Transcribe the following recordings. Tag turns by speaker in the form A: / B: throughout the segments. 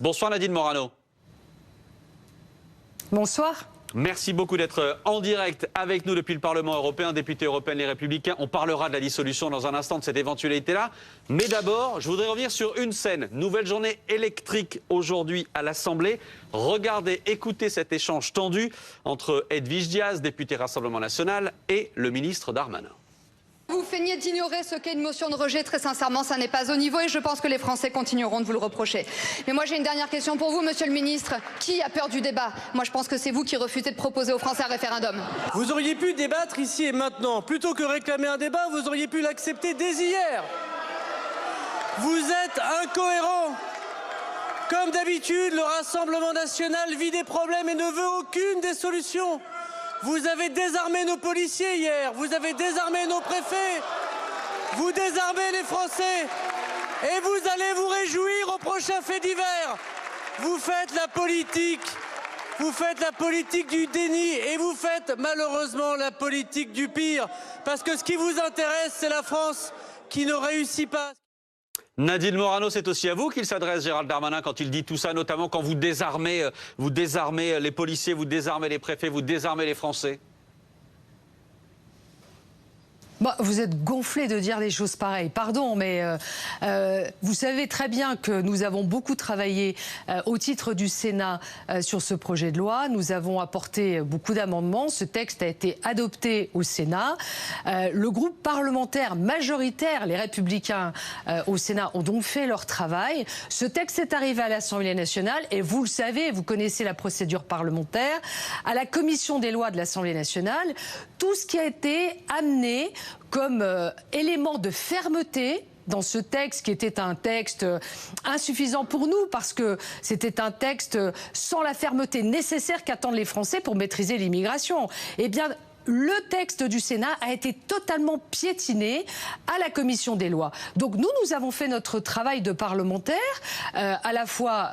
A: Bonsoir Nadine Morano.
B: Bonsoir.
A: Merci beaucoup d'être en direct avec nous depuis le Parlement européen, député européen Les Républicains. On parlera de la dissolution dans un instant de cette éventualité-là. Mais d'abord, je voudrais revenir sur une scène. Nouvelle journée électrique aujourd'hui à l'Assemblée. Regardez, écoutez cet échange tendu entre Edwige Diaz, député Rassemblement National, et le ministre Darmanin.
C: Vous feignez d'ignorer ce qu'est une motion de rejet. Très sincèrement, ça n'est pas au niveau et je pense que les Français continueront de vous le reprocher. Mais moi, j'ai une dernière question pour vous, monsieur le ministre. Qui a peur du débat? Moi, je pense que c'est vous qui refusez de proposer aux Français un référendum.
D: Vous auriez pu débattre ici et maintenant. Plutôt que réclamer un débat, vous auriez pu l'accepter dès hier. Vous êtes incohérents. Comme d'habitude, le Rassemblement national vit des problèmes et ne veut aucune des solutions. Vous avez désarmé nos policiers hier, vous avez désarmé nos préfets, vous désarmez les Français et vous allez vous réjouir au prochain fait divers. Vous faites la politique du déni et vous faites malheureusement la politique du pire. Parce que ce qui vous intéresse, c'est la France qui ne réussit pas.
A: Nadine Morano, c'est aussi à vous qu'il s'adresse, Gérald Darmanin, quand il dit tout ça, notamment quand vous désarmez les policiers, vous désarmez les préfets, vous désarmez les Français.
B: Bon, vous êtes gonflé de dire des choses pareilles. Pardon, mais vous savez très bien que nous avons beaucoup travaillé au titre du Sénat sur ce projet de loi. Nous avons apporté beaucoup d'amendements. Ce texte a été adopté au Sénat. Le groupe parlementaire majoritaire, les Républicains au Sénat, ont donc fait leur travail. Ce texte est arrivé à l'Assemblée nationale et vous le savez, vous connaissez la procédure parlementaire. À la commission des lois de l'Assemblée nationale, tout ce qui a été amené comme élément de fermeté dans ce texte, qui était un texte insuffisant pour nous, parce que c'était un texte sans la fermeté nécessaire qu'attendent les Français pour maîtriser l'immigration. Eh bien, le texte du Sénat a été totalement piétiné à la commission des lois. Donc nous avons fait notre travail de parlementaire à la fois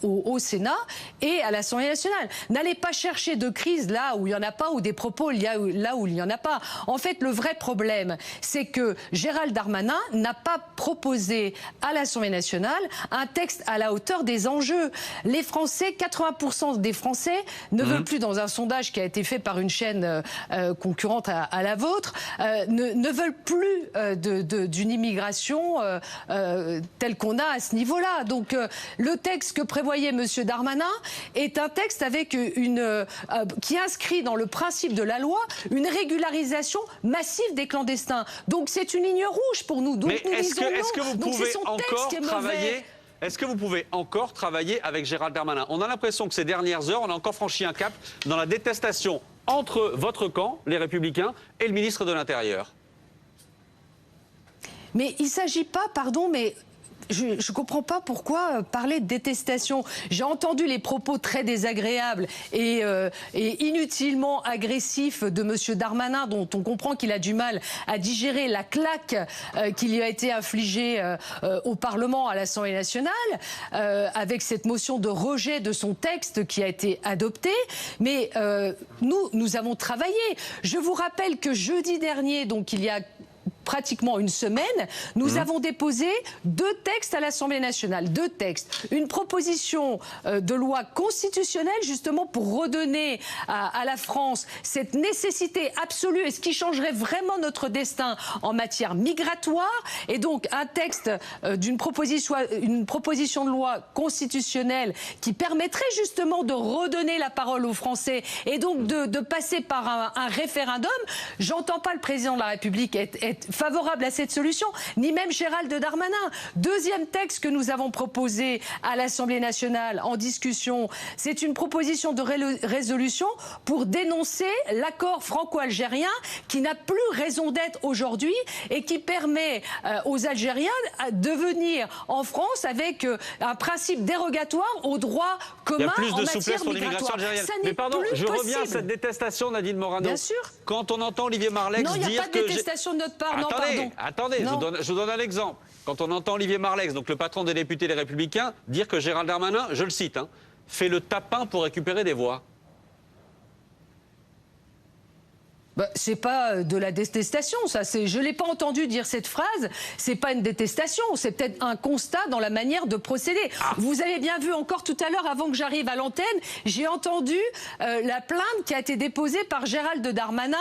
B: au Sénat et à l'Assemblée nationale. N'allez pas chercher de crise là où il n'y en a pas, ou des propos là où il n'y en a pas. En fait, le vrai problème, c'est que Gérald Darmanin n'a pas proposé à l'Assemblée nationale un texte à la hauteur des enjeux. Les Français, 80% des Français ne veulent plus, dans un sondage qui a été fait par une chaîne concurrente à la vôtre, ne veulent plus d'une immigration telle qu'on a à ce niveau-là. Donc le texte que prévoyait M. Darmanin est un texte avec qui inscrit dans le principe de la loi une régularisation massive des clandestins. Donc c'est une ligne rouge pour nous. Donc,
A: mais est-ce que vous pouvez encore travailler? Est-ce que vous pouvez encore travailler avec Gérald Darmanin? On a l'impression que ces dernières heures, on a encore franchi un cap dans la détestation entre votre camp, les Républicains, et le ministre de l'Intérieur.
B: Mais il ne s'agit pas, pardon, mais je ne comprends pas pourquoi parler de détestation. J'ai entendu les propos très désagréables et inutilement agressifs de M. Darmanin, dont on comprend qu'il a du mal à digérer la claque qui lui a été infligée au Parlement, à l'Assemblée nationale, avec cette motion de rejet de son texte qui a été adopté. Mais nous avons travaillé. Je vous rappelle que jeudi dernier, donc il y a pratiquement une semaine, nous avons déposé 2 textes à l'Assemblée nationale. 2 textes. Une proposition de loi constitutionnelle, justement, pour redonner à la France cette nécessité absolue et ce qui changerait vraiment notre destin en matière migratoire. Et donc, un texte une proposition de loi constitutionnelle qui permettrait justement de redonner la parole aux Français et donc de passer par un référendum. J'entends pas le président de la République être favorable à cette solution, ni même Gérald Darmanin. Deuxième texte que nous avons proposé à l'Assemblée nationale en discussion, c'est une proposition de résolution pour dénoncer l'accord franco-algérien qui n'a plus raison d'être aujourd'hui et qui permet aux Algériens de venir en France avec un principe dérogatoire au droit commun en matière migratoire.
A: Mais pardon, je reviens à cette détestation, Nadine Morano.
B: Bien sûr.
A: Quand on entend Olivier Marleix dire que...
B: Non, il n'y a pas de détestation de notre part.
A: Attendez, je vous donne un exemple. Quand on entend Olivier Marleix, donc le patron des députés Les Républicains, dire que Gérald Darmanin, je le cite, fait le tapin pour récupérer des voix.
B: C'est pas de la détestation, ça. Je l'ai pas entendu dire cette phrase. C'est pas une détestation. C'est peut-être un constat dans la manière de procéder. Vous avez bien vu encore tout à l'heure, avant que j'arrive à l'antenne, j'ai entendu la plainte qui a été déposée par Gérald Darmanin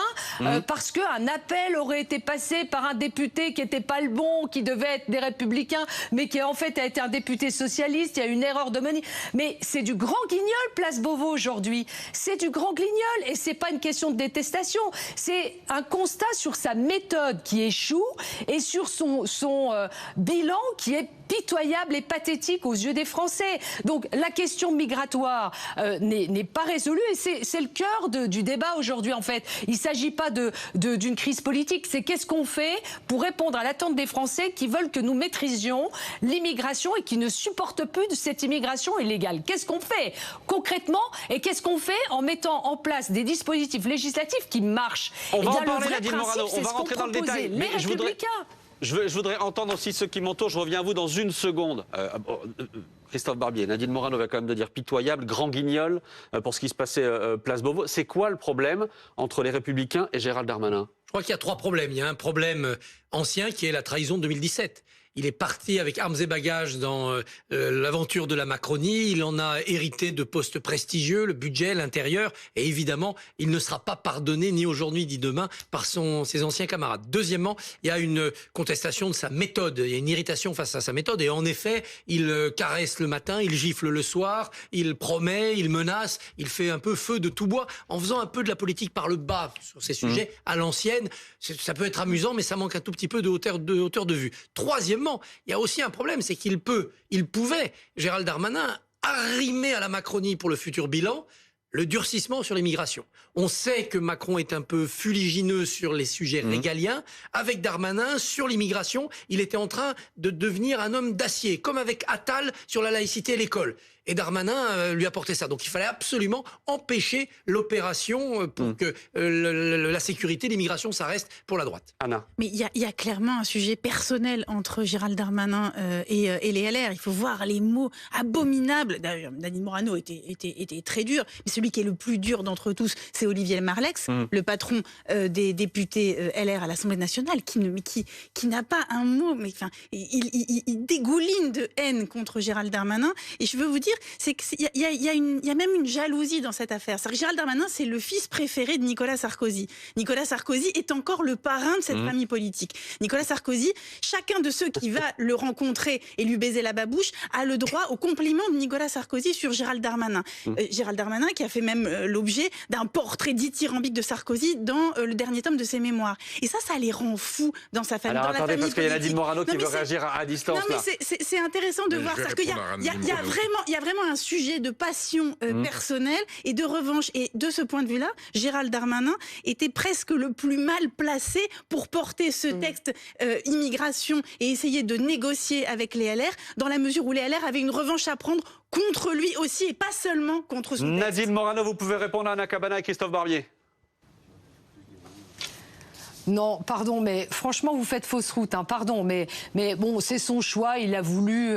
B: parce qu'un appel aurait été passé par un député qui n'était pas le bon, qui devait être des Républicains, mais qui en fait a été un député socialiste. Il y a une erreur de monnaie. Mais c'est du grand guignol, Place Beauvau aujourd'hui. C'est du grand guignol et c'est pas une question de détestation. C'est un constat sur sa méthode qui échoue et sur son bilan qui est pitoyable et pathétique aux yeux des Français. Donc la question migratoire n'est pas résolue et c'est le cœur du débat aujourd'hui en fait. Il ne s'agit pas d'une crise politique, c'est qu'est-ce qu'on fait pour répondre à l'attente des Français qui veulent que nous maîtrisions l'immigration et qui ne supportent plus de cette immigration illégale. Qu'est-ce qu'on fait concrètement et qu'est-ce qu'on fait en mettant en place des dispositifs législatifs qui marchent?
A: On va en parler, Nadine Morano, on va rentrer dans le détail.
B: Mais
A: je voudrais entendre aussi ceux qui m'entourent. Je reviens à vous dans une seconde. Christophe Barbier, Nadine Morano va quand même de dire pitoyable, grand guignol pour ce qui se passait Place Beauvau. C'est quoi le problème entre les Républicains et Gérald Darmanin?
E: Je crois qu'il y a 3 problèmes. Il y a un problème ancien qui est la trahison de 2017. Il est parti avec armes et bagages dans l'aventure de la Macronie. Il en a hérité de postes prestigieux, le budget, l'intérieur. Et évidemment, il ne sera pas pardonné ni aujourd'hui ni demain par ses anciens camarades. Deuxièmement, il y a une contestation de sa méthode. Il y a une irritation face à sa méthode. Et en effet, il caresse le matin, il gifle le soir, il promet, il menace, il fait un peu feu de tout bois en faisant un peu de la politique par le bas sur ces sujets à l'ancienne. Ça peut être amusant, mais ça manque un tout petit peu de hauteur de vue. Troisièmement, il y a aussi un problème, c'est qu'il pouvait, Gérald Darmanin, arrimer à la Macronie pour le futur bilan le durcissement sur l'immigration. On sait que Macron est un peu fuligineux sur les sujets régaliens. Avec Darmanin, sur l'immigration, il était en train de devenir un homme d'acier, comme avec Attal sur la laïcité et l'école. Et Darmanin lui apportait ça. Donc il fallait absolument empêcher l'opération pour que la sécurité, l'immigration, ça reste pour la droite.
A: Anna.
F: Mais il y a clairement un sujet personnel entre Gérald Darmanin et les LR. Il faut voir les mots abominables. D'ailleurs, Nadine Morano était très dur. Mais celui qui est le plus dur d'entre tous, c'est Olivier Marleix, le patron des députés LR à l'Assemblée nationale, qui n'a pas un mot. Mais enfin, il dégouline de haine contre Gérald Darmanin. Et je veux vous dire, c'est qu'il y a même une jalousie dans cette affaire. C'est-à-dire que Gérald Darmanin, c'est le fils préféré de Nicolas Sarkozy. Nicolas Sarkozy est encore le parrain de cette famille politique. Nicolas Sarkozy, chacun de ceux qui va le rencontrer et lui baiser la babouche a le droit au compliment de Nicolas Sarkozy sur Gérald Darmanin. Gérald Darmanin qui a fait même l'objet d'un portrait dithyrambique de Sarkozy dans le dernier tome de ses mémoires. Et ça les rend fous dans sa famille.
A: Alors
F: dans
A: attendez,
F: la famille
A: parce qu'il y a Nadine
F: politique.
A: Morano qui veut réagir à distance.
F: Non, mais c'est intéressant de voir. Parce qu'il y a vraiment un sujet de passion personnelle et de revanche. Et de ce point de vue-là, Gérald Darmanin était presque le plus mal placé pour porter ce texte immigration et essayer de négocier avec les LR, dans la mesure où les LR avaient une revanche à prendre contre lui aussi et pas seulement contre son texte.
A: Nadine Morano, vous pouvez répondre à Anna Cabana et Christophe Barbier.
B: Non, pardon, mais franchement, vous faites fausse route. Hein, pardon, mais bon, c'est son choix. Il a voulu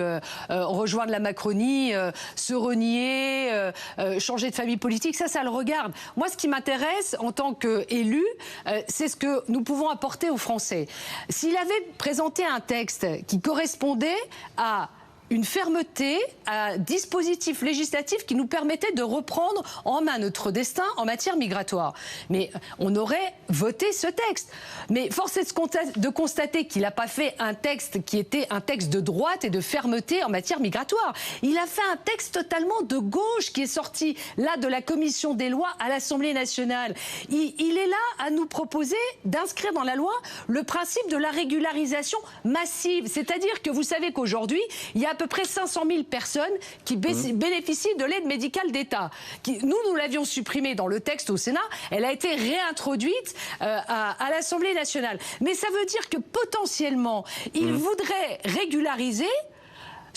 B: rejoindre la Macronie, se renier, changer de famille politique. Ça le regarde. Moi, ce qui m'intéresse en tant qu'élu, c'est ce que nous pouvons apporter aux Français. S'il avait présenté un texte qui correspondait à une fermeté, un dispositif législatif qui nous permettait de reprendre en main notre destin en matière migratoire. Mais on aurait voté ce texte. Mais force est de constater qu'il n'a pas fait un texte qui était un texte de droite et de fermeté en matière migratoire. Il a fait un texte totalement de gauche qui est sorti là de la commission des lois à l'Assemblée nationale. Il est là à nous proposer d'inscrire dans la loi le principe de la régularisation massive. C'est-à-dire que vous savez qu'aujourd'hui, il y a à peu près 500 000 personnes qui bénéficient de l'aide médicale d'État. Nous l'avions supprimée dans le texte au Sénat. Elle a été réintroduite à l'Assemblée nationale. Mais ça veut dire que potentiellement, ils voudraient régulariser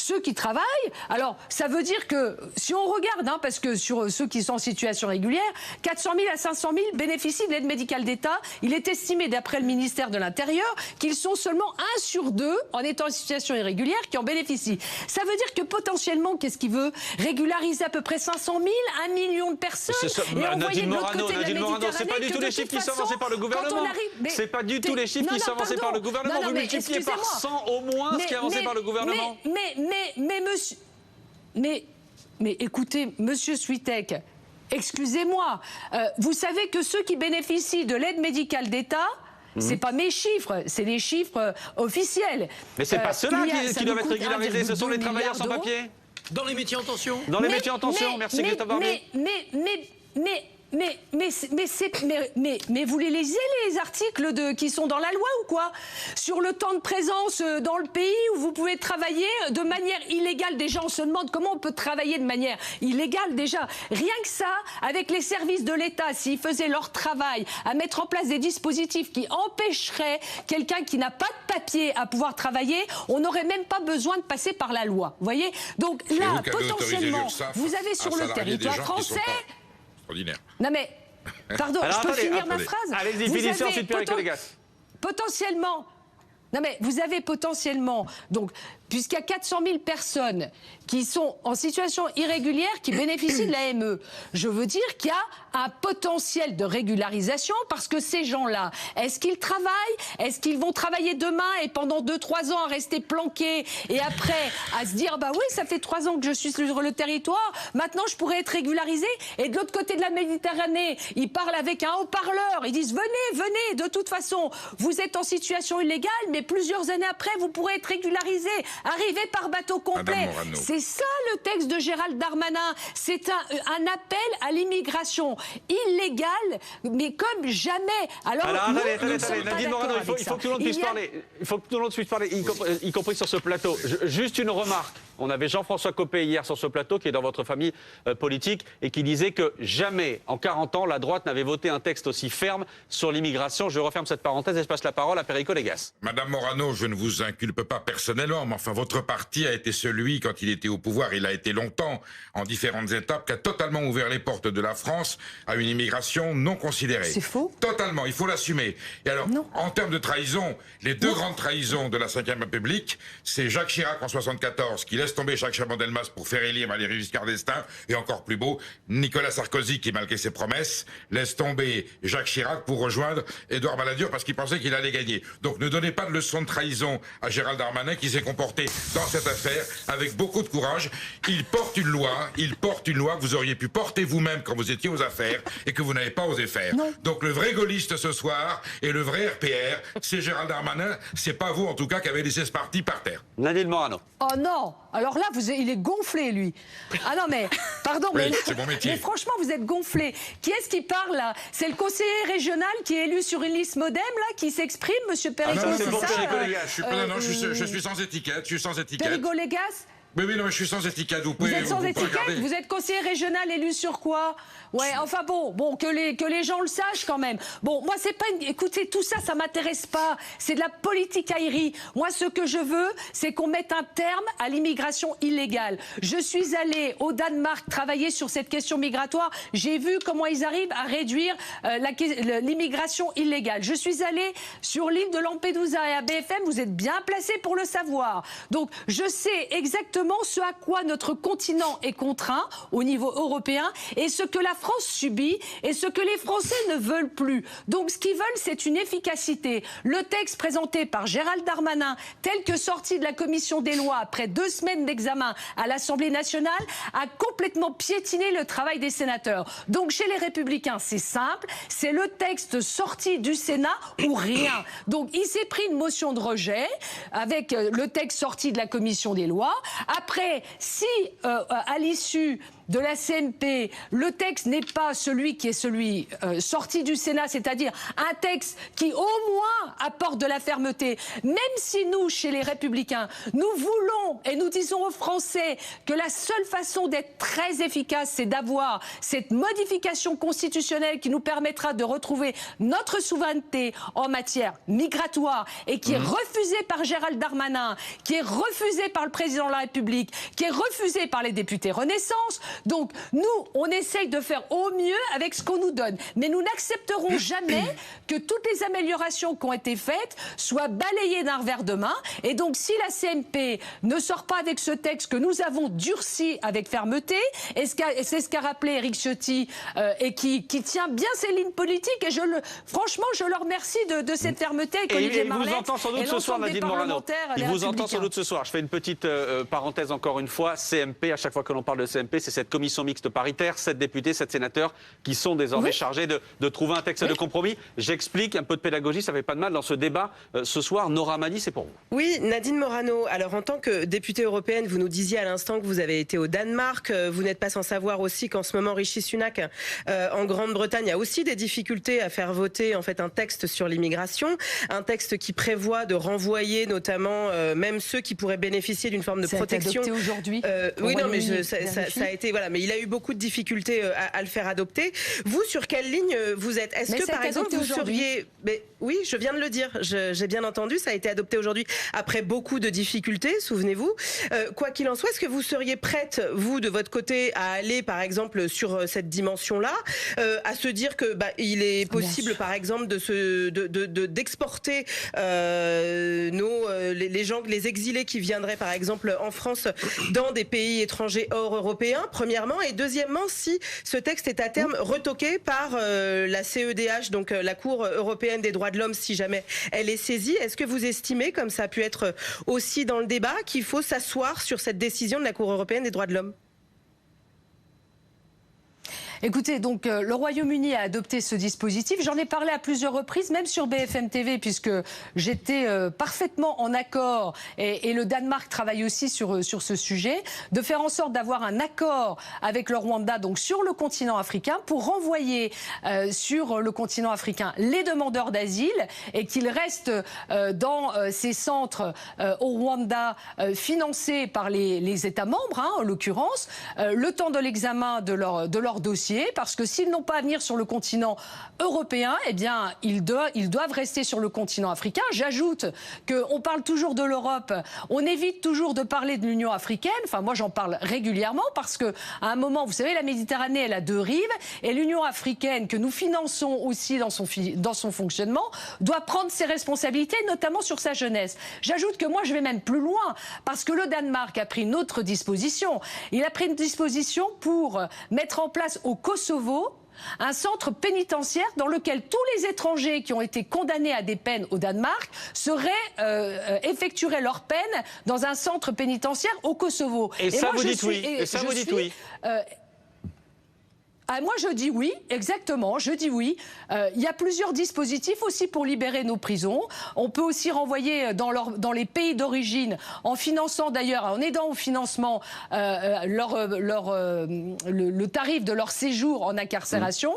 B: ceux qui travaillent, alors ça veut dire que, si on regarde, hein, parce que sur ceux qui sont en situation régulière, 400 000 à 500 000 bénéficient de l'aide médicale d'État. Il est estimé, d'après le ministère de l'Intérieur, qu'ils sont seulement 1 sur 2 en étant en situation irrégulière qui en bénéficient. Ça veut dire que potentiellement, qu'est-ce qu'il veut? Régulariser à peu près 500 000, 1 million de personnes. Et envoyer de l'autre côté de la Méditerranée.
A: C'est pas du tout les chiffres qui sont avancés par le gouvernement. C'est pas du tout les chiffres qui sont avancés par le gouvernement. Vous multipliez par 100 au moins ce qui est avancé par le gouvernement.
B: Mais écoutez, monsieur Switek, excusez-moi, vous savez que ceux qui bénéficient de l'aide médicale d'État, c'est pas mes chiffres, c'est les chiffres officiels.
A: Mais c'est pas ceux-là qui doivent être régularisés, ce sont les travailleurs sans papier.
E: Dans les métiers en tension.
A: Dans les métiers en tension, merci Christophe Barbier.
B: Mais vous les lisez, les articles qui sont dans la loi ou quoi? Sur le temps de présence dans le pays où vous pouvez travailler de manière illégale. Déjà, on se demande comment on peut travailler de manière illégale déjà. Rien que ça, avec les services de l'État, s'ils faisaient leur travail, à mettre en place des dispositifs qui empêcheraient quelqu'un qui n'a pas de papier à pouvoir travailler, on n'aurait même pas besoin de passer par la loi. Vous voyez? Donc là, potentiellement, vous avez sur le territoire français... Non mais, pardon, je peux finir ma phrase?
A: Allez-y, finissez ensuite Pierre Colégas.
B: Potentiellement, non mais vous avez potentiellement, donc, puisqu'il y a 400 000 personnes qui sont en situation irrégulière, qui bénéficient de l'AME, je veux dire qu'il y a un potentiel de régularisation parce que ces gens-là, est-ce qu'ils travaillent? Est-ce qu'ils vont travailler demain et pendant 2-3 ans à rester planqués et après à se dire, bah oui, ça fait 3 ans que je suis sur le territoire, maintenant je pourrais être régularisé? Et de l'autre côté de la Méditerranée, ils parlent avec un haut-parleur, ils disent, venez, de toute façon, vous êtes en situation illégale, mais plusieurs années après, vous pourrez être régularisé. Arrivé par bateau complet. C'est ça le texte de Gérald Darmanin. C'est un appel à l'immigration illégale, mais comme jamais. Alors
A: attendez, Nadine Morano, il faut que tout le monde puisse parler. Il faut que tout le monde puisse parler, y compris sur ce plateau. Juste une remarque. On avait Jean-François Copé hier sur ce plateau, qui est dans votre famille politique, et qui disait que jamais, en 40 ans, la droite n'avait voté un texte aussi ferme sur l'immigration. Je referme cette parenthèse et je passe la parole à Perico Légas.
G: Madame Morano, je ne vous inculpe pas personnellement, mais enfin, votre parti a été celui, quand il était au pouvoir, il a été longtemps, en différentes étapes, qui a totalement ouvert les portes de la France à une immigration non considérée.
B: C'est faux.
G: Totalement, il faut l'assumer. Et alors, en termes de trahison, les deux grandes trahisons de la Ve République, c'est Jacques Chirac en 1974, qui laisse tomber Jacques Chaban-Delmas pour faire élire Valéry Giscard d'Estaing, et encore plus beau, Nicolas Sarkozy, qui, malgré ses promesses, laisse tomber Jacques Chirac pour rejoindre Édouard Balladur parce qu'il pensait qu'il allait gagner. Donc ne donnez pas de leçon de trahison à Gérald Darmanin, qui s'est comporté dans cette affaire avec beaucoup de courage. Il porte une loi que vous auriez pu porter vous-même quand vous étiez aux affaires et que vous n'avez pas osé faire.
B: Non.
G: Donc le vrai gaulliste ce soir et le vrai RPR, c'est Gérald Darmanin, c'est pas vous en tout cas qui avez laissé ce parti par terre.
A: Nadine Morano.
B: Oh non! Alors là, il est gonflé, lui. Ah non, mais, pardon,
G: Oui,
B: mais,
G: c'est mon métier.
B: mais franchement, vous êtes gonflé. Qui est-ce qui parle, là? C'est le conseiller régional qui est élu sur une liste Modem, là, qui s'exprime, monsieur Perico,
G: non,
B: c'est
A: bon,
B: ça?
A: Perico Légas.
G: Je suis sans étiquette,
B: Perico Légas?
G: Oui, non, mais je suis sans étiquette. Vous
B: Vous êtes sans
G: pouvez
B: étiquette?
G: regarder.
B: Vous êtes conseiller régional élu sur quoi? Ouais, enfin bon, que les gens le sachent quand même. Bon, moi, c'est pas écoutez, tout ça, ça m'intéresse pas. C'est de la politique aérie. Moi, ce que je veux, c'est qu'on mette un terme à l'immigration illégale. Je suis allée au Danemark travailler sur cette question migratoire. J'ai vu comment ils arrivent à réduire l'immigration illégale. Je suis allée sur l'île de Lampedusa et à BFM, vous êtes bien placés pour le savoir. Donc, je sais exactement ce à quoi notre continent est contraint au niveau européen et ce que la France subit et ce que les Français ne veulent plus. Donc ce qu'ils veulent, c'est une efficacité. Le texte présenté par Gérald Darmanin, tel que sorti de la commission des lois après 2 semaines d'examen à l'Assemblée nationale, a complètement piétiné le travail des sénateurs. Donc chez les Républicains, c'est simple, c'est le texte sorti du Sénat ou rien. Donc il s'est pris une motion de rejet avec le texte sorti de la commission des lois. Après, si à l'issue de la CMP, le texte n'est pas celui qui est celui sorti du Sénat, c'est-à-dire un texte qui au moins apporte de la fermeté, même si nous, chez les Républicains, nous voulons et nous disons aux Français que la seule façon d'être très efficace, c'est d'avoir cette modification constitutionnelle qui nous permettra de retrouver notre souveraineté en matière migratoire et qui est refusée par Gérald Darmanin, qui est refusée par le président de la République, qui est refusée par les députés Renaissance. Donc nous, on essaye de faire au mieux avec ce qu'on nous donne. Mais nous n'accepterons jamais que toutes les améliorations qui ont été faites soient balayées d'un revers de main. Et donc si la CMP ne sort pas avec ce texte que nous avons durci avec fermeté, et c'est ce qu'a rappelé Éric Ciotti, et qui tient bien ses lignes politiques, et franchement, je le remercie de cette fermeté avec Olivier Marleix.
A: Il vous entend sans doute ce soir, Nadine Morano. Il vous entend sans doute ce soir. Je fais une petite parenthèse encore une fois. CMP, à chaque fois que l'on parle de CMP, c'est cette commission mixte paritaire, 7 députés, 7 sénateurs qui sont désormais chargés de trouver un texte de compromis. J'explique, un peu de pédagogie, ça fait pas de mal dans ce débat. Ce soir, Nora Mani, c'est pour vous.
H: Oui, Nadine Morano, alors en tant que députée européenne, vous nous disiez à l'instant que vous avez été au Danemark. Vous n'êtes pas sans savoir aussi qu'en ce moment, Rishi Sunak, en Grande-Bretagne, a aussi des difficultés à faire voter en fait un texte sur l'immigration, un texte qui prévoit de renvoyer notamment même ceux qui pourraient bénéficier d'une forme de protection.
B: Ça a été adopté aujourd'hui.
H: Oui, non, mais ça a été voilà, mais il a eu beaucoup de difficultés à le faire adopter. Vous, sur quelle ligne vous êtes? Est-ce que par exemple vous seriez... Oui, je viens de le dire, j'ai bien entendu, ça a été adopté aujourd'hui après beaucoup de difficultés, souvenez-vous. Quoi qu'il en soit, est-ce que vous seriez prête, vous, de votre côté, à aller, par exemple, sur cette dimension-là, à se dire que il est possible, par exemple, d'exporter les exilés qui viendraient, par exemple, en France, dans des pays étrangers hors européens, premièrement, et deuxièmement, si ce texte est à terme retoqué par la CEDH, donc la Cour européenne des droits de l'homme, si jamais elle est saisie, est-ce que vous estimez, comme ça a pu être aussi dans le débat, qu'il faut s'asseoir sur cette décision de la Cour européenne des droits de l'homme?
B: Écoutez, donc le Royaume-Uni a adopté ce dispositif. J'en ai parlé à plusieurs reprises, même sur BFM TV, puisque j'étais parfaitement en accord, et le Danemark travaille aussi sur ce sujet, de faire en sorte d'avoir un accord avec le Rwanda, donc sur le continent africain, pour renvoyer sur le continent africain les demandeurs d'asile, et qu'ils restent dans ces centres au Rwanda, financés par les États membres, en l'occurrence, le temps de l'examen de leur dossier. Parce que s'ils n'ont pas à venir sur le continent européen, eh bien, ils doivent rester sur le continent africain. J'ajoute qu'on parle toujours de l'Europe, on évite toujours de parler de l'Union africaine. Enfin, moi, j'en parle régulièrement parce que, à un moment, vous savez, la Méditerranée, elle a deux rives, et l'Union africaine, que nous finançons aussi dans son fonctionnement, doit prendre ses responsabilités, notamment sur sa jeunesse. J'ajoute que moi, je vais même plus loin, parce que le Danemark a pris une autre disposition. Il a pris une disposition pour mettre en place au Kosovo un centre pénitentiaire dans lequel tous les étrangers qui ont été condamnés à des peines au Danemark effectueraient leur peine dans un centre pénitentiaire au Kosovo.
A: Et ça, vous dites oui. Et ça, vous dites oui.
B: Moi, je dis oui, exactement, je dis oui. Il y a plusieurs dispositifs aussi pour libérer nos prisons. On peut aussi renvoyer dans les pays d'origine, en finançant d'ailleurs, en aidant au financement le tarif de leur séjour en incarcération,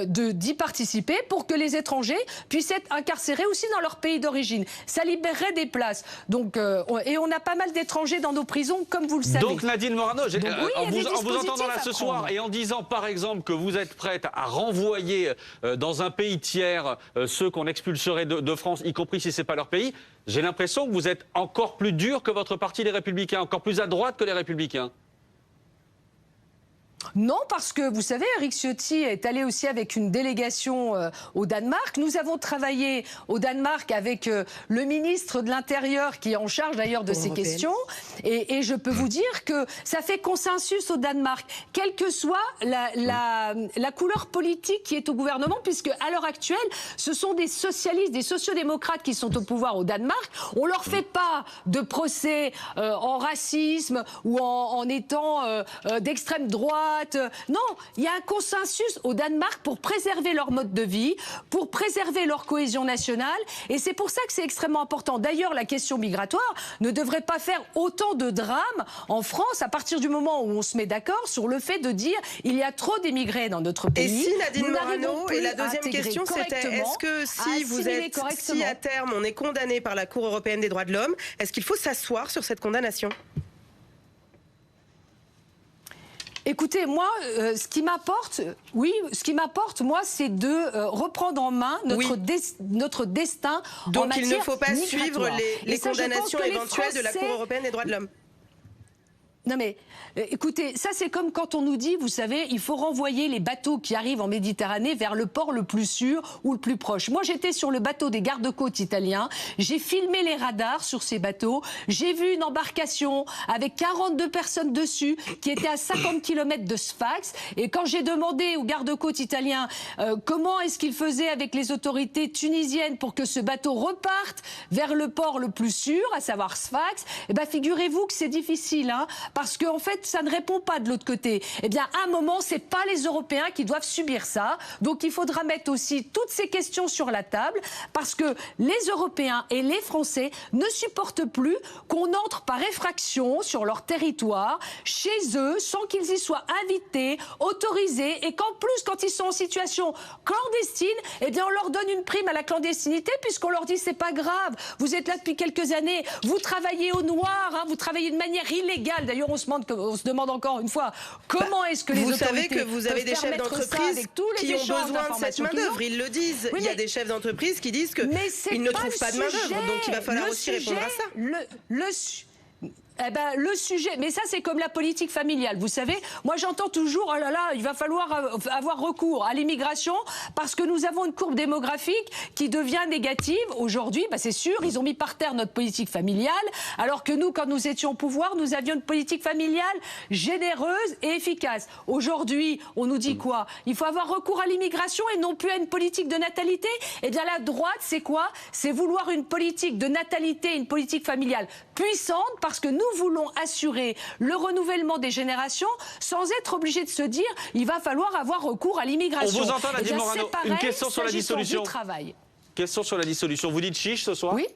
B: d'y participer pour que les étrangers puissent être incarcérés aussi dans leur pays d'origine. Ça libérerait des places. Donc, et on a pas mal d'étrangers dans nos prisons, comme vous le savez.
A: Donc, Nadine Morano,
B: oui,
A: en vous entendant là ce soir et en disant, par exemple, que vous êtes prête à renvoyer dans un pays tiers ceux qu'on expulserait de France, y compris si ce n'est pas leur pays, j'ai l'impression que vous êtes encore plus dur que votre parti, les Républicains, encore plus à droite que les Républicains.
B: Non, parce que, vous savez, Éric Ciotti est allé aussi avec une délégation au Danemark. Nous avons travaillé au Danemark avec le ministre de l'Intérieur, qui est en charge d'ailleurs de ces questions. Et je peux vous dire que ça fait consensus au Danemark, quelle que soit la couleur politique qui est au gouvernement, puisque à l'heure actuelle, ce sont des socialistes, des sociodémocrates qui sont au pouvoir au Danemark. On ne leur fait pas de procès en racisme ou en étant d'extrême droite être... Non, il y a un consensus au Danemark pour préserver leur mode de vie, pour préserver leur cohésion nationale. Et c'est pour ça que c'est extrêmement important. D'ailleurs, la question migratoire ne devrait pas faire autant de drames en France à partir du moment où on se met d'accord sur le fait de dire il y a trop d'émigrés dans notre pays.
H: Et si, Nadine Morano, et la deuxième question c'était, est-ce que si à terme on est condamné par la Cour européenne des droits de l'homme, est-ce qu'il faut s'asseoir sur cette condamnation ?
B: Écoutez, moi, ce qui m'apporte, moi, c'est de reprendre en main notre destin
H: Donc
B: en matière
H: il ne faut pas
B: migratoire.
H: suivre les
B: ça,
H: condamnations éventuelles de la Cour européenne des droits de l'homme.
B: Non mais, écoutez, ça c'est comme quand on nous dit, vous savez, il faut renvoyer les bateaux qui arrivent en Méditerranée vers le port le plus sûr ou le plus proche. Moi j'étais sur le bateau des gardes-côtes italiens, j'ai filmé les radars sur ces bateaux, j'ai vu une embarcation avec 42 personnes dessus qui était à 50 km de Sfax, et quand j'ai demandé aux gardes-côtes italiens comment est-ce qu'ils faisaient avec les autorités tunisiennes pour que ce bateau reparte vers le port le plus sûr, à savoir Sfax, eh ben figurez-vous que c'est difficile, hein, parce qu'en fait, ça ne répond pas de l'autre côté. Eh bien, à un moment, c'est pas les Européens qui doivent subir ça. Donc, il faudra mettre aussi toutes ces questions sur la table, parce que les Européens et les Français ne supportent plus qu'on entre par effraction sur leur territoire, chez eux, sans qu'ils y soient invités, autorisés, et qu'en plus, quand ils sont en situation clandestine, eh bien, on leur donne une prime à la clandestinité, puisqu'on leur dit, c'est pas grave, vous êtes là depuis quelques années, vous travaillez au noir, hein, vous travaillez de manière illégale. D'ailleurs, on se demande encore une fois comment est-ce que les autorités...
H: Vous savez que vous avez des chefs d'entreprise qui ont besoin de cette main-d'œuvre. Ils le disent. Oui, il y a des chefs d'entreprise qui disent qu'ils ne trouvent pas de main-d'œuvre. Donc il va falloir aussi répondre à ça.
B: Eh ben, le sujet, mais ça c'est comme la politique familiale, vous savez, moi j'entends toujours, oh là là, il va falloir avoir recours à l'immigration parce que nous avons une courbe démographique qui devient négative. Aujourd'hui, bah c'est sûr, ils ont mis par terre notre politique familiale, alors que nous, quand nous étions au pouvoir, nous avions une politique familiale généreuse et efficace. Aujourd'hui, on nous dit quoi? Il faut avoir recours à l'immigration et non plus à une politique de natalité. Eh bien la droite, c'est quoi? C'est vouloir une politique de natalité, une politique familiale puissante, parce que nous voulons assurer le renouvellement des générations sans être obligés de se dire il va falloir avoir recours à l'immigration.
A: On vous entend, Nadine Morano.
B: Pareil,
A: une question sur la dissolution. Question sur la dissolution. Vous dites chiche ce soir?
B: Oui.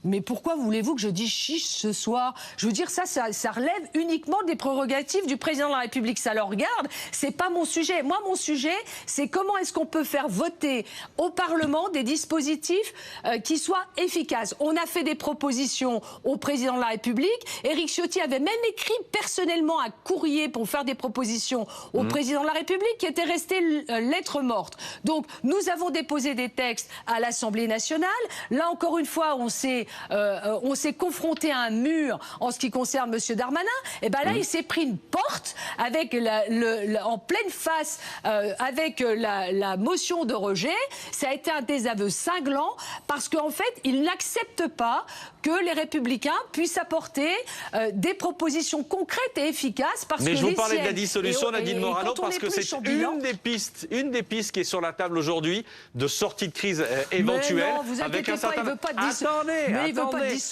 B: Mais pourquoi voulez-vous que je dise chiche ce soir? Je veux dire, ça relève uniquement des prérogatives du président de la République. Ça le regarde, c'est pas mon sujet. Moi, mon sujet, c'est comment est-ce qu'on peut faire voter au Parlement des dispositifs qui soient efficaces. On a fait des propositions au président de la République. Éric Ciotti avait même écrit personnellement un courrier pour faire des propositions au président de la République qui était resté lettre morte. Donc, nous avons déposé des textes à l'Assemblée nationale. Là, encore une fois, on s'est confronté à un mur en ce qui concerne M. Darmanin. Et ben là, il s'est pris une porte avec en pleine face avec la motion de rejet. Ça a été un désaveu cinglant parce qu'en fait, il n'accepte pas que les Républicains puissent apporter des propositions concrètes et efficaces.
A: Mais je vous parlais de la dissolution, Nadine Morano, parce que c'est une des pistes qui est sur la table aujourd'hui de sortie de crise éventuelle.
B: Mais non, vous inquiétez pas, il ne veut pas de dissolution.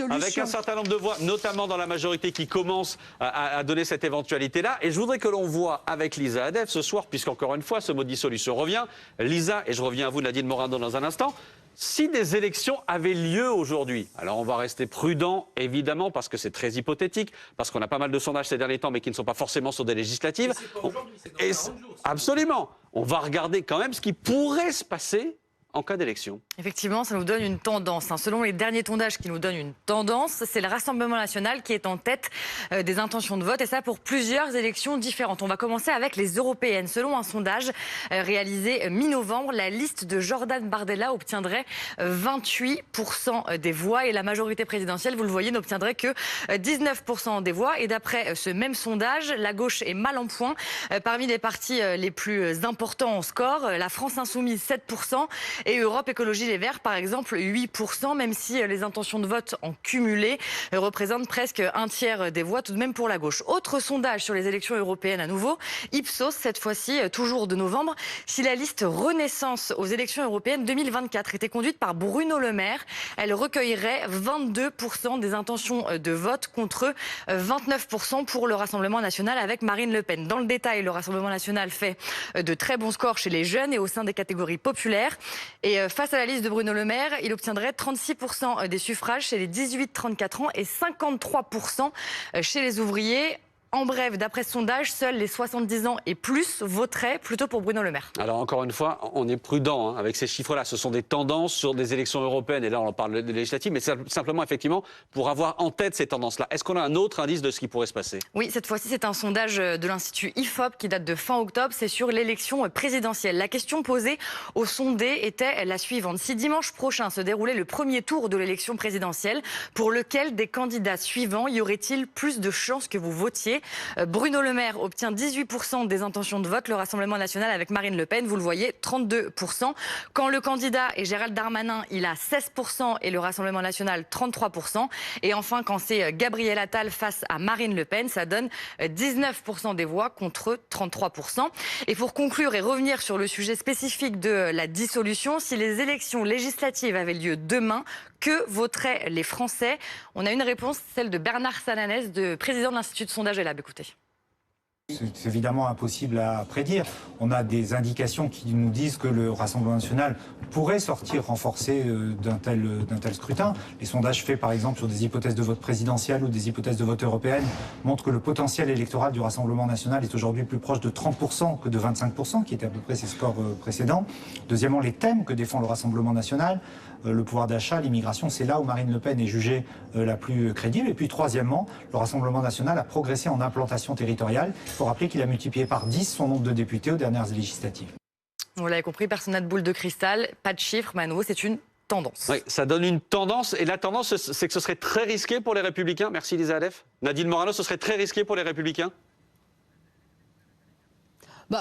A: Avec un certain nombre de voix, notamment dans la majorité, qui commence à donner cette éventualité-là. Et je voudrais que l'on voit avec Lisa Adef ce soir, puisqu'encore une fois, ce mot dissolution revient. Lisa, et je reviens à vous, Nadine Morano, dans un instant. Si des élections avaient lieu aujourd'hui, alors on va rester prudent, évidemment, parce que c'est très hypothétique, parce qu'on a pas mal de sondages ces derniers temps, mais qui ne sont pas forcément sur des législatives. Absolument. On va regarder quand même ce qui pourrait se passer en cas d'élection.
I: Effectivement, ça nous donne une tendance. Selon les derniers sondages qui nous donnent une tendance, c'est le Rassemblement national qui est en tête des intentions de vote, et ça pour plusieurs élections différentes. On va commencer avec les européennes. Selon un sondage réalisé mi-novembre, la liste de Jordan Bardella obtiendrait 28% des voix, et la majorité présidentielle, vous le voyez, n'obtiendrait que 19% des voix. Et d'après ce même sondage, la gauche est mal en point. Parmi les partis les plus importants en score, la France Insoumise 7%, Et Europe Écologie Les Verts, par exemple, 8%, même si les intentions de vote en cumulé représentent presque un tiers des voix, tout de même pour la gauche. Autre sondage sur les élections européennes à nouveau, Ipsos, cette fois-ci, toujours de novembre. Si la liste Renaissance aux élections européennes 2024 était conduite par Bruno Le Maire, elle recueillerait 22% des intentions de vote contre 29% pour le Rassemblement national avec Marine Le Pen. Dans le détail, le Rassemblement national fait de très bons scores chez les jeunes et au sein des catégories populaires. Et face à la liste de Bruno Le Maire, il obtiendrait 36% des suffrages chez les 18-34 ans et 53% chez les ouvriers. En bref, d'après ce sondage, seuls les 70 ans et plus voteraient plutôt pour Bruno Le Maire.
A: Alors encore une fois, on est prudent avec ces chiffres-là. Ce sont des tendances sur des élections européennes. Et là, on parle de législatives, mais simplement, effectivement, pour avoir en tête ces tendances-là. Est-ce qu'on a un autre indice de ce qui pourrait se passer?
I: Oui, cette fois-ci, c'est un sondage de l'Institut IFOP qui date de fin octobre. C'est sur l'élection présidentielle. La question posée aux sondés était la suivante. Si dimanche prochain se déroulait le premier tour de l'élection présidentielle, pour lequel des candidats suivants y aurait-il plus de chances que vous votiez? Bruno Le Maire obtient 18% des intentions de vote, le Rassemblement national avec Marine Le Pen, vous le voyez, 32%. Quand le candidat est Gérald Darmanin, il a 16% et le Rassemblement national 33%. Et enfin, quand c'est Gabriel Attal face à Marine Le Pen, ça donne 19% des voix contre 33%. Et pour conclure et revenir sur le sujet spécifique de la dissolution, si les élections législatives avaient lieu demain, que voteraient les Français? On a une réponse, celle de Bernard Sananès, président de l'Institut de sondage Elab. Écoutez.
J: C'est évidemment impossible à prédire. On a des indications qui nous disent que le Rassemblement national pourrait sortir renforcé d'un tel scrutin. Les sondages faits par exemple sur des hypothèses de vote présidentielles ou des hypothèses de vote européennes montrent que le potentiel électoral du Rassemblement national est aujourd'hui plus proche de 30% que de 25%, qui étaient à peu près ses scores précédents. Deuxièmement, les thèmes que défend le Rassemblement national, le pouvoir d'achat, l'immigration, c'est là où Marine Le Pen est jugée la plus crédible. Et puis troisièmement, le Rassemblement national a progressé en implantation territoriale. Il faut rappeler qu'il a multiplié par 10 son nombre de députés aux dernières législatives.
I: Vous l'avez compris, personne n'a de boule de cristal, pas de chiffres, mais à nouveau, c'est une tendance.
A: Oui, ça donne une tendance. Et la tendance, c'est que ce serait très risqué pour les Républicains. Merci Lisa Alef. Nadine Morano, ce serait très risqué pour les Républicains?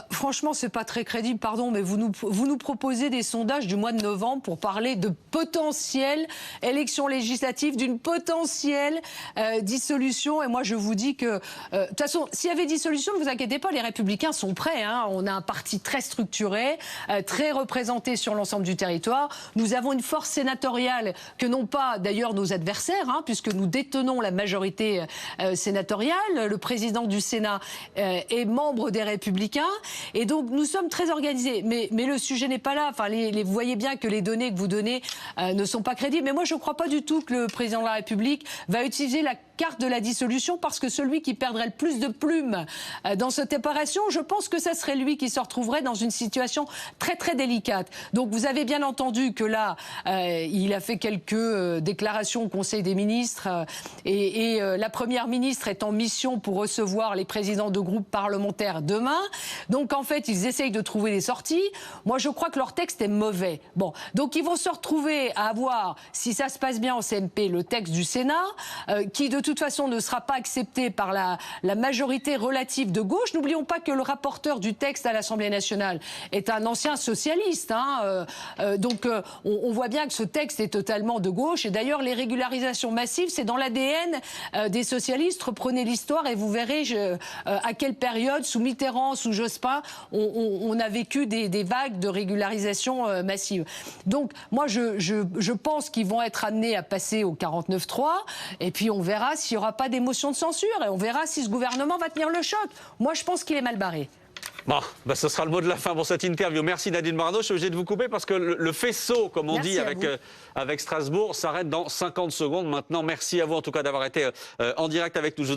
B: Franchement, c'est pas très crédible, pardon, mais vous nous proposez des sondages du mois de novembre pour parler de potentielles élections législatives, d'une potentielle dissolution. Et moi, je vous dis que, de toute façon, s'il y avait dissolution, ne vous inquiétez pas, les Républicains sont prêts. On a un parti très structuré, très représenté sur l'ensemble du territoire. Nous avons une force sénatoriale que n'ont pas, d'ailleurs, nos adversaires, puisque nous détenons la majorité sénatoriale. Le président du Sénat est membre des Républicains. Et donc, nous sommes très organisés. Mais le sujet n'est pas là. Enfin, vous voyez bien que les données que vous donnez ne sont pas crédibles. Mais moi, je ne crois pas du tout que le président de la République va utiliser la carte de la dissolution, parce que celui qui perdrait le plus de plumes dans cette opération, je pense que ça serait lui qui se retrouverait dans une situation très très délicate. Donc vous avez bien entendu que là, il a fait quelques déclarations au Conseil des ministres et la Première ministre est en mission pour recevoir les présidents de groupes parlementaires demain. Donc en fait, ils essayent de trouver des sorties. Moi, je crois que leur texte est mauvais. Bon, donc ils vont se retrouver à avoir, si ça se passe bien en CMP, le texte du Sénat, qui de toute façon ne sera pas accepté par la majorité relative de gauche. N'oublions pas que le rapporteur du texte à l'Assemblée nationale est un ancien socialiste. Donc on voit bien que ce texte est totalement de gauche. Et d'ailleurs, les régularisations massives, c'est dans l'ADN des socialistes. Reprenez l'histoire et vous verrez à quelle période, sous Mitterrand, sous Jospin, on a vécu des vagues de régularisation massive. Donc moi, je pense qu'ils vont être amenés à passer au 49.3 et puis on verra s'il n'y aura pas d'émotion de censure et on verra si ce gouvernement va tenir le choc. Moi, je pense qu'il est mal barré.
A: Bon, ce sera le mot de la fin pour cette interview. Merci Nadine Morano. Je suis obligé de vous couper parce que le faisceau, comme on dit avec Strasbourg, s'arrête dans 50 secondes maintenant. Merci à vous en tout cas d'avoir été en direct avec nous.